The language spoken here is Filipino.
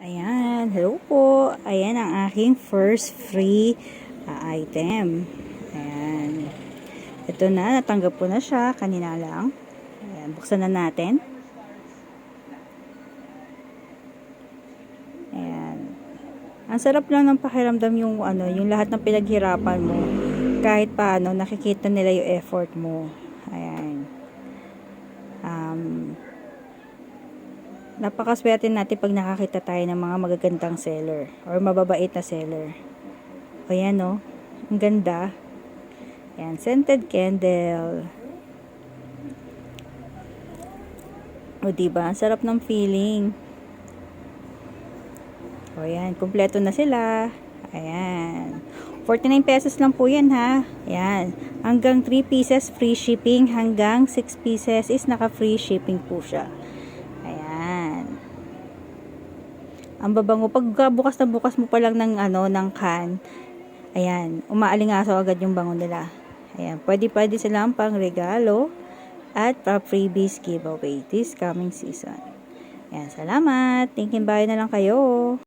Ayan, hello po. Ayan ang aking first free item. Ayan. Ito na, natanggap ko na siya kanina lang. Ayan, buksan na natin. Ayan. Ang sarap lang ng pakiramdam yung yung lahat ng pinaghirapan mo. Kahit paano nakikita nila yung effort mo. Ayan. Napakaswerte natin pag nakakita tayo ng mga magagandang seller or mababait na seller. Ayan o, ang ganda. Ayan, scented candle. O diba, ang sarap ng feeling. O ayan, kumpleto na sila. Ayan. 49 pesos lang po yan ha. Ayan. Hanggang 3 pieces free shipping. Hanggang 6 pieces is naka free shipping po siya. Ayan. Ang babango. Pag bukas na bukas mo pa lang ng ng can. Ayan. Umaalingaso agad yung bango nila. Ayan. Pwede silang pang regalo at pa freebies giveaway this coming season. Ayan. Salamat. Thinking bye na lang kayo.